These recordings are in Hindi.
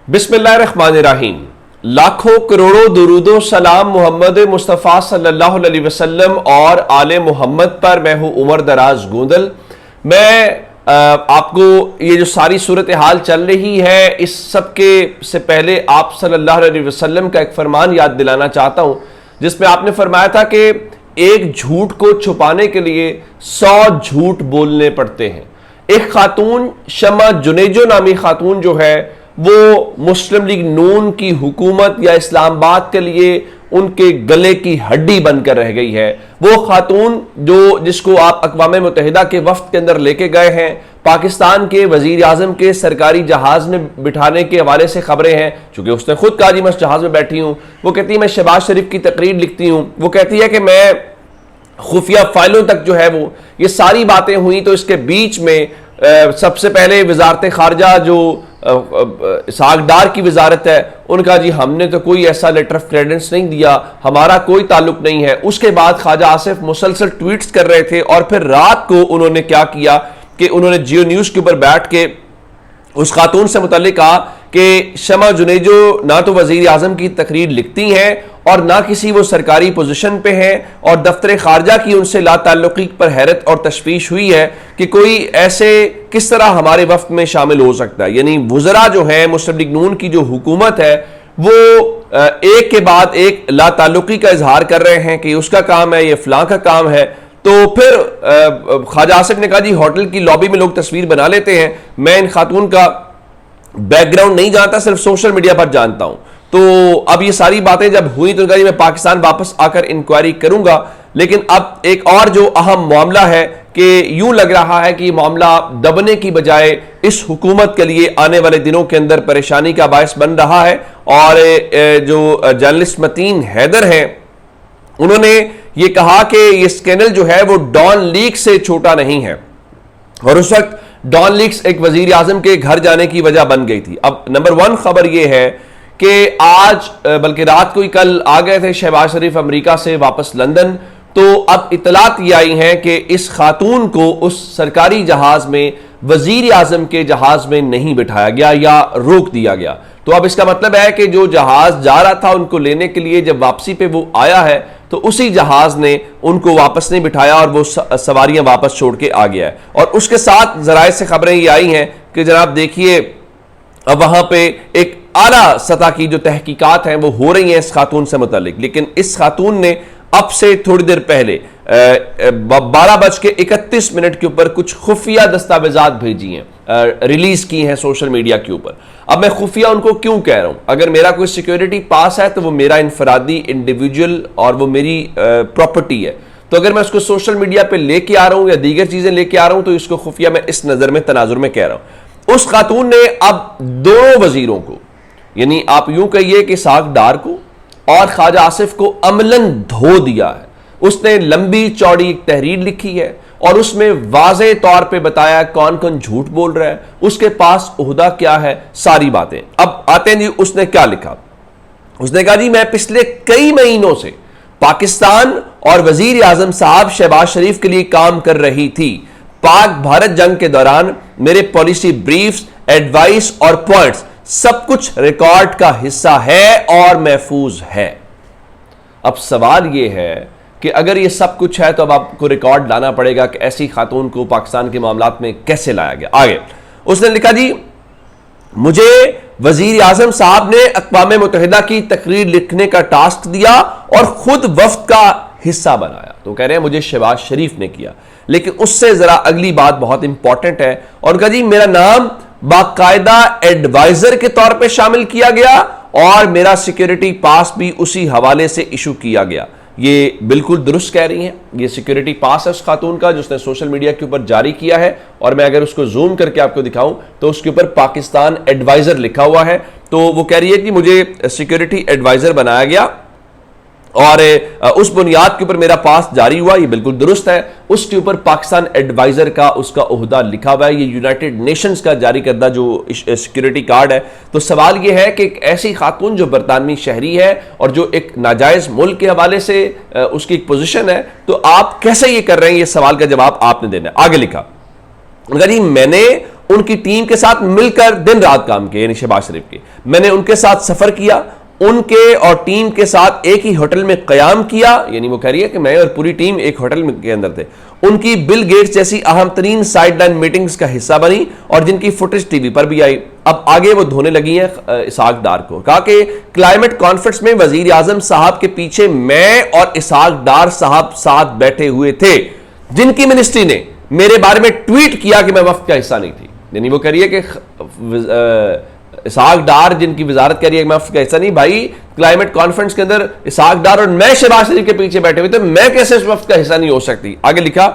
बिस्मिल्लाहिर्रहमानिर्रहीम। लाखों करोड़ों दुरूदो सलाम मोहम्मद मुस्तफ़ा सल्लल्लाहु अलैहि वसल्लम और आले मोहम्मद पर। मैं हूं उमर दराज गूंदल। मैं आपको ये जो सारी सूरत हाल चल रही है इस सब के से पहले आप सल्लल्लाहु अलैहि वसल्लम का एक फरमान याद दिलाना चाहता हूं, जिसमें आपने फरमाया था कि एक झूठ को छुपाने के लिए 100 झूठ बोलने पड़ते हैं। एक खातून शमा जुनेजो नामी खातून जो है वो मुस्लिम लीग नून की हुकूमत या इस्लामाबाद के लिए उनके गले की हड्डी बनकर रह गई है। वो खातून जिसको आप अक़वाम मुत्तहिदा के वफ्द के अंदर लेके गए हैं, पाकिस्तान के वजीर आजम के सरकारी जहाज में बिठाने के हवाले से खबरें हैं, चूंकि उसने खुद कहा जी मैं जहाज में बैठी हूं। वो कहती है मैं शहबाज शरीफ की तकरीर लिखती हूं। वो कहती है कि मैं खुफिया फाइलों तक जो है वो ये सारी बातें हुई। तो इसके बीच में सबसे पहले वजारत खारजा जो सागडार की वजारत है, उनका जी हमने तो कोई ऐसा लेटर ऑफ क्रेडेंस नहीं दिया, हमारा कोई ताल्लुक नहीं है। उसके बाद ख्वाजा आसिफ मुसलसल ट्वीट्स कर रहे थे और फिर रात को उन्होंने क्या किया कि उन्होंने जियो न्यूज के ऊपर बैठ के उस खातून से मुताल्लिक कहा कि शमा जुनेजो ना तो वजीर आजम की तकरीर लिखती हैं और ना किसी वो सरकारी पोजीशन पे हैं, और दफ्तर खारजा की उनसे लाताल्लुकी पर हैरत और तशवीश हुई है कि कोई ऐसे किस तरह हमारे वफ्द में शामिल हो सकता है। यानी वुज़रा जो है मुस्लिम लीग नून की जो हुकूमत है वो एक के बाद एक लाताल्लुकी का इजहार कर रहे हैं कि उसका काम है, ये फलां का काम है। तो फिर ख्वाजा आसिफ ने कहा जी होटल की लॉबी में लोग तस्वीर बना लेते हैं, मैं इन खातून का बैकग्राउंड नहीं जानता, सिर्फ सोशल मीडिया पर जानता हूं। तो अब ये सारी बातें जब हुई तो कहा जी मैं पाकिस्तान वापस आकर इंक्वायरी करूंगा। लेकिन अब एक और जो अहम मामला है कि यूं लग रहा है कि मामला दबने की बजाय इस हुकूमत के लिए आने वाले दिनों के अंदर परेशानी का बायस बन रहा है। और जो जर्नलिस्ट मतीन हैदर हैं उन्होंने ये कहा कि ये स्कैंडल जो है वो डॉन लीक से छोटा नहीं है, और उस वक्त डॉन लीक्स एक वजीर आजम के घर जाने की वजह बन गई थी। अब नंबर 1 खबर यह है कि आज बल्कि रात को ही कल आ गए थे शहबाज शरीफ अमेरिका से वापस लंदन। तो अब इतलात ये आई हैं कि इस खातून को उस सरकारी जहाज में वजीर आजम के जहाज में नहीं बिठाया गया या रोक दिया गया। तो अब इसका मतलब है कि जो जहाज जा रहा था उनको लेने के लिए, जब वापसी पे वो आया है तो उसी जहाज ने उनको वापस नहीं बिठाया और वो सवारियां वापस छोड़ के आ गया है। और उसके साथ जराए से खबरें ये आई हैं कि जनाब देखिए अब वहां पे एक आला सतह की जो तहकीकात हैं वो हो रही हैं इस खातून से मुतालिक। लेकिन इस खातून ने अब से थोड़ी देर पहले 12:31 के ऊपर कुछ खुफिया दस्तावेजात भेजी हैं, रिलीज की हैं सोशल मीडिया के ऊपर। अब मैं खुफिया उनको क्यों कह रहा हूं? अगर मेरा कोई सिक्योरिटी पास है तो वो मेरा इनफरादी इंडिविजुअल और वो मेरी प्रॉपर्टी है। तो अगर मैं उसको सोशल मीडिया पे लेके आ रहा हूं या दीगर चीजें लेके आ रहा हूं तो इसको खुफिया मैं इस नजर में तनाजुर में कह रहा हूं। उस खातून ने अब दोनों वजीरों को, यानी आप यूं कहिए कि सागडार को और ख्वाजा आसिफ को अमलन धो दिया है। उसने लंबी चौड़ी एक तहरीर लिखी है और उसमें वाज़े तौर पे बताया कौन कौन झूठ बोल रहा है, उसके पास ओहदा क्या है, सारी बातें। अब आते हैं जी उसने क्या लिखा। उसने कहा जी मैं पिछले कई महीनों से पाकिस्तान और वजीर आजम साहब शहबाज शरीफ के लिए काम कर रही थी। पाक भारत जंग के दौरान मेरे पॉलिसी ब्रीफ्स, एडवाइस और पॉइंट्स सब कुछ रिकॉर्ड का हिस्सा है और महफूज है। अब सवाल यह है कि अगर ये सब कुछ है तो अब आपको रिकॉर्ड लाना पड़ेगा कि ऐसी खातून को पाकिस्तान के मामलात में कैसे लाया गया। आगे उसने लिखा जी मुझे वजीर आजम साहब ने अक़वाम मुत्तहिदा की तकरीर लिखने का टास्क दिया और खुद वफ्द का हिस्सा बनाया। तो कह रहे हैं मुझे शहबाज शरीफ ने किया। लेकिन उससे जरा अगली बात बहुत इंपॉर्टेंट है, और कहा जी मेरा नाम बाकायदा एडवाइजर के तौर पे शामिल किया गया और मेरा सिक्योरिटी पास भी उसी हवाले से इशू किया गया। ये बिल्कुल दुरुस्त कह रही हैं। ये सिक्योरिटी पास है उस खातून का जिसने सोशल मीडिया के ऊपर जारी किया है, और मैं अगर उसको जूम करके आपको दिखाऊं तो उसके ऊपर पाकिस्तान एडवाइजर लिखा हुआ है। तो वो कह रही है कि मुझे सिक्योरिटी एडवाइजर बनाया गया और उस बुनियाद के ऊपर मेरा पास जारी हुआ। ये बिल्कुल दुरुस्त है। उसके ऊपर पाकिस्तान एडवाइजर का उसका ओहदा लिखा हुआ है। ये यूनाइटेड नेशंस का जारी करदा जो सिक्योरिटी कार्ड है। तो सवाल ये है कि एक ऐसी खातून जो बरतानवी शहरी है और जो एक नाजायज मुल्क के हवाले से उसकी एक पोजीशन है, तो आप कैसे ये कर रहे हैं? ये सवाल का जवाब आपने देना है। आगे लिखा जी मैंने उनकी टीम के साथ मिलकर दिन रात काम किया, यानी शहबाज शरीफ के। मैंने उनके साथ सफर किया, उनके और टीम के साथ एक ही होटल में कयाम किया, यानी वो कह रही है कि मैं और पूरी टीम एक होटल के अंदर थे। उनकी बिल गेट्स जैसी अहम तरीन साइडलाइन मीटिंग्स का हिस्सा बनी और जिनकी फुटेज टीवी पर भी आई। अब आगे वो धोने लगी हैं इसहाक डार को। कहा कि क्लाइमेट कॉन्फ्रेंस में वजीर आजम साहब के पीछे मैं और इसहाक डार साहब साथ बैठे हुए थे, जिनकी मिनिस्ट्री ने मेरे बारे में ट्वीट किया कि मैं वफ्द का हिस्सा नहीं थी। यानी वो कह रही है कि इसहाक डार जिनकी वजारत कह रही है मैं वफ्द का हिस्सा नहीं, भाई क्लाइमेट कॉन्फ्रेंस के अंदर इसहाक डार और मैं शहबाज शरीफ के पीछे बैठे हुए थे, मैं कैसे इस वफ्द का हिस्सा नहीं हो सकती। आगे लिखा,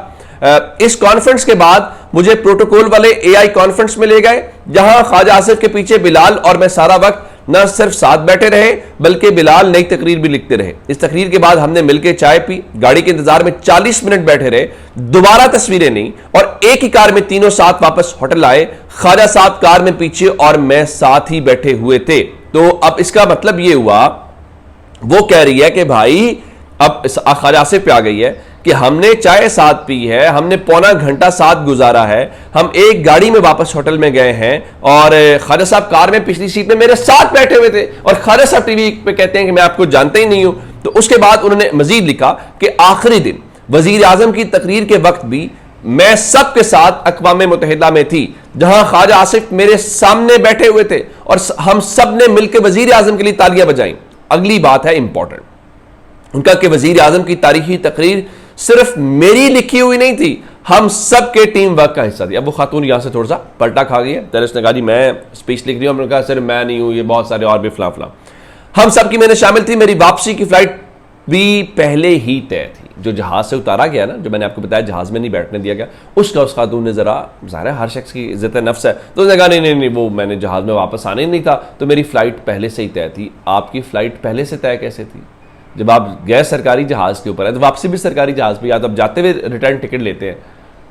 इस कॉन्फ्रेंस के बाद मुझे प्रोटोकॉल वाले एआई कॉन्फ्रेंस में ले गए, जहां ख्वाजा आसिफ के पीछे बिलाल और मैं सारा वक्त न सिर्फ साथ बैठे रहे बल्कि बिलाल नई तकरीर भी लिखते रहे। इस तकरीर के बाद हमने मिलकर चाय पी, गाड़ी के इंतजार में 40 मिनट बैठे रहे, दोबारा तस्वीरें नहीं और एक ही कार में तीनों साथ वापस होटल आए। ख्वाजा साहब कार में पीछे और मैं साथ ही बैठे हुए थे। तो अब इसका मतलब यह हुआ, वो कह रही है कि भाई अब ख्वाजा आसिफ पे आ गई है कि हमने चाय साथ पी है, हमने पौना घंटा साथ गुजारा है, हम एक गाड़ी में वापस होटल में गए हैं और ख्वाजा साहब कार में पिछली सीट में मेरे साथ बैठे हुए थे और ख्वाजा साहब टीवी पे कहते हैं कि मैं आपको जानते ही नहीं हूं। तो उसके बाद उन्होंने मजीद लिखा कि आखिरी दिन वजीर आजम की तकरीर के वक्त भी मैं सबके साथ अक़वाम मुत्तहिदा में थी, जहां ख्वाजा आसिफ मेरे सामने बैठे हुए थे और हम सब ने मिलकर वजीर आजम के लिए तालियां बजाई। अगली बात है इंपॉर्टेंट, उनका कि वजीर आजम की तारीखी तकरीर सिर्फ मेरी लिखी हुई नहीं थी, हम सब के टीम वर्क का हिस्सा थी। अब वो खातून यहां से थोड़ा सा पलटा खा गई है। तेरस ने कहा जी मैं स्पीच लिख रही हूं, हमने कहा सिर्फ मैं नहीं हूं, ये बहुत सारे और भी फला फला, हम सब की मैंने शामिल थी। मेरी वापसी की फ्लाइट भी पहले ही तय थी। जो जहाज से उतारा गया ना, जो मैंने आपको बताया जहाज में नहीं बैठने दिया गया, उसका उस खातून ने जरा, ज़ाहिर है हर शख्स की इज्जत नफ्स है, तो उसने कहा नहीं वो मैंने जहाज में वापस आना ही नहीं था, तो मेरी फ्लाइट पहले से ही तय थी। आपकी फ्लाइट पहले से तय कैसे थी? जब आप गैर सरकारी जहाज के ऊपर है तो वापसी भी सरकारी जहाज पे, या तो आप जाते हुए रिटर्न टिकट लेते हैं,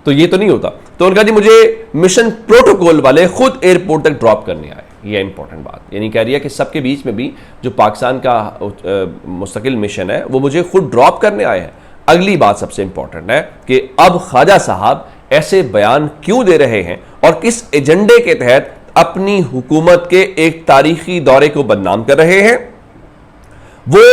तो ये तो नहीं होता। तो उनका जी मुझे मिशन प्रोटोकॉल वाले खुद एयरपोर्ट तक ड्रॉप करने आए, ये इंपॉर्टेंट बात। यानी कह रही है कि सबके बीच में भी जो पाकिस्तान का मुस्तकिल मिशन है वो मुझे खुद ड्रॉप करने आए हैं। अगली बात सबसे इंपॉर्टेंट है कि अब ख्वाजा साहब ऐसे बयान क्यों दे रहे हैं और किस एजेंडे के तहत अपनी हुकूमत के एक तारीखी दौरे को बदनाम कर रहे हैं। वो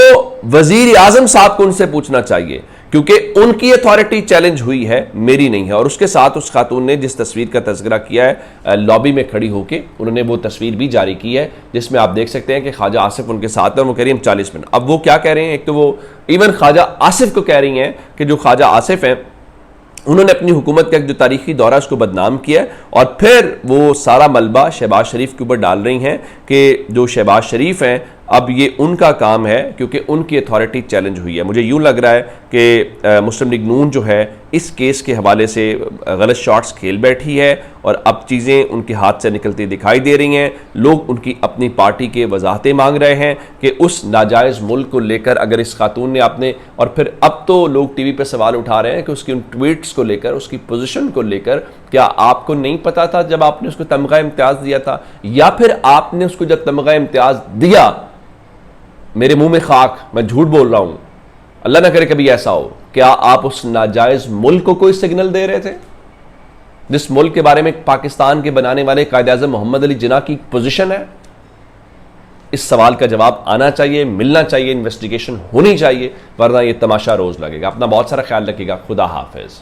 वजीर आजम साहब को उनसे पूछना चाहिए, क्योंकि उनकी अथॉरिटी चैलेंज हुई है, मेरी नहीं है। और उसके साथ उस खातून ने जिस तस्वीर का तज़किरा किया है लॉबी में खड़ी होकर, उन्होंने वो तस्वीर भी जारी की है जिसमें आप देख सकते हैं कि ख्वाजा आसिफ उनके साथ है और वो कह रही है हम 40 मिनट। अब वो क्या कह रहे हैं, एक तो वो इवन ख्वाजा आसिफ को कह रही हैं कि जो ख्वाजा आसिफ हैं उन्होंने अपनी हुकूमत का जो तारीखी दौरा उसको बदनाम किया, और फिर वो सारा मलबा शहबाज शरीफ के ऊपर डाल रही हैं कि जो शहबाज शरीफ हैं अब ये उनका काम है क्योंकि उनकी अथॉरिटी चैलेंज हुई है। मुझे यूं लग रहा है कि मुस्लिम लीग नून जो है इस केस के हवाले से गलत शॉट्स खेल बैठी है और अब चीज़ें उनके हाथ से निकलती दिखाई दे रही हैं। लोग उनकी अपनी पार्टी के वजाहतें मांग रहे हैं कि उस नाजायज़ मुल्क को लेकर अगर इस खातून ने आपने, और फिर अब तो लोग टीवी पर सवाल उठा रहे हैं कि उसकी उन ट्वीट्स को लेकर, उसकी पोजीशन को लेकर, क्या आपको नहीं पता था जब आपने उसको तमगा इम्तियाज़ दिया था, या फिर आपने उसको जब तमगा इम्तियाज़ दिया, मेरे मुंह में खाक, मैं झूठ बोल रहा हूं, अल्लाह ना करे कभी ऐसा हो, क्या आप उस नाजायज मुल्क को कोई सिग्नल दे रहे थे जिस मुल्क के बारे में पाकिस्तान के बनाने वाले कायद-ए-आज़म मोहम्मद अली जिन्ना की पोजीशन है? इस सवाल का जवाब आना चाहिए, मिलना चाहिए, इन्वेस्टिगेशन होनी चाहिए, वरना यह तमाशा रोज लगेगा। अपना बहुत सारा ख्याल रखिएगा। खुदा हाफिज।